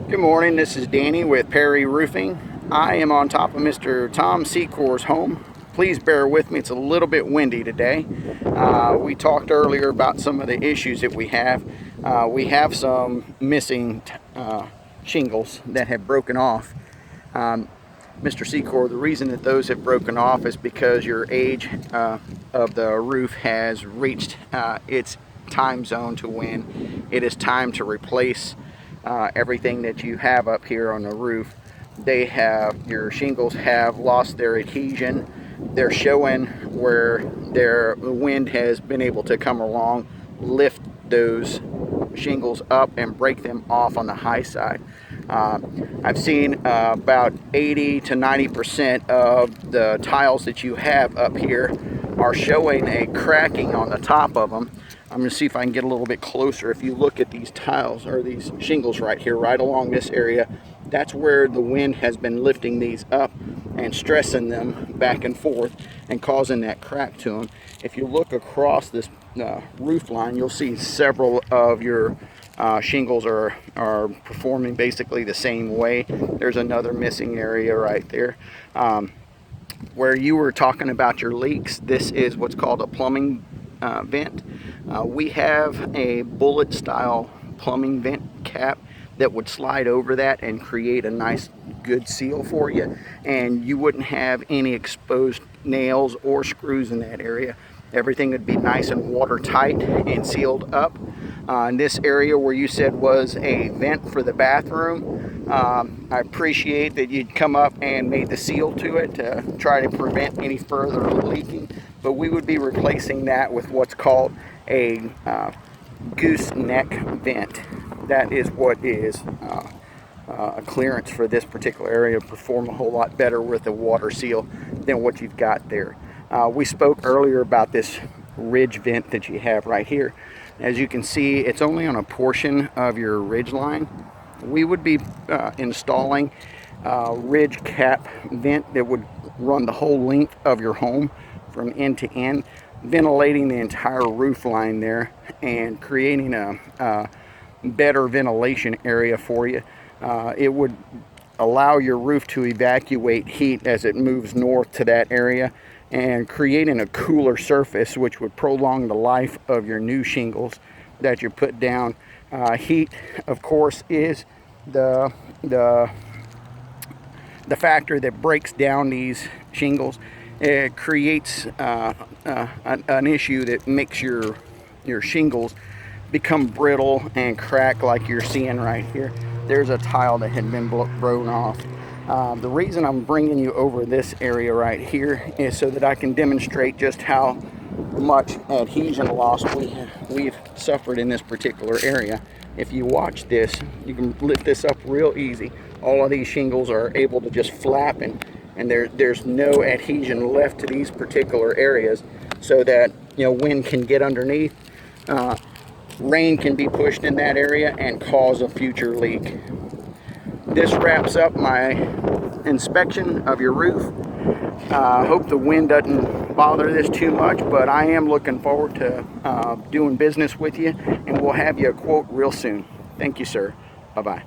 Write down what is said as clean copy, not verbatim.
Good morning, this is Danny with Perry Roofing. I am on top of Mr. Tom Secore's home. Please bear with me, it's a little bit windy today. We talked earlier about some of the issues that we have. We have some missing shingles that have broken off. Mr. Secore, the reason that those have broken off is because your age of the roof has reached its time zone to when it is time to replace everything that you have up here on the roof. Your shingles have lost their adhesion. They're showing where the wind has been able to come along, lift those shingles up and break them off on the high side. I've seen about 80 to 90% of the tiles that you have up here are showing a cracking on the top of them. I'm going to see if I can get a little bit closer. If you look at these tiles or these shingles right here, right along this area, that's where the wind has been lifting these up and stressing them back and forth and causing that crack to them. If you look across this roof line, you'll see several of your shingles are performing basically the same way. There's another missing area right there. Where you were talking about your leaks, this is what's called a plumbing vent. We have a bullet style plumbing vent cap that would slide over that and create a nice good seal for you, and you wouldn't have any exposed nails or screws in that area. Everything would be nice and watertight and sealed up. In this area where you said was a vent for the bathroom, I appreciate that you'd come up and made the seal to it to try to prevent any further leaking, but we would be replacing that with what's called a gooseneck vent. That is what is a clearance for this particular area, perform a whole lot better with a water seal than what you've got there. We spoke earlier about this ridge vent that you have right here. As you can see, it's only on a portion of your ridge line. We would be installing a ridge cap vent that would run the whole length of your home from end to end, ventilating the entire roof line there and creating a better ventilation area for you. It would allow your roof to evacuate heat as it moves north to that area, and creating a cooler surface which would prolong the life of your new shingles that you put down. Heat, of course, is the factor that breaks down these shingles. It creates an issue that makes your shingles become brittle and crack like you're seeing right here. There's a tile that had been broken off. The reason I'm bringing you over this area right here is so that I can demonstrate just how much adhesion loss we've suffered in this particular area. If you watch this, you can lift this up real easy. All of these shingles are able to just flap, and there's no adhesion left to these particular areas, so that wind can get underneath. Rain can be pushed in that area and cause a future leak. This wraps up my inspection of your roof. I hope the wind doesn't bother this too much, but I am looking forward to doing business with you, and we'll have you a quote real soon. Thank you, sir. Bye-bye.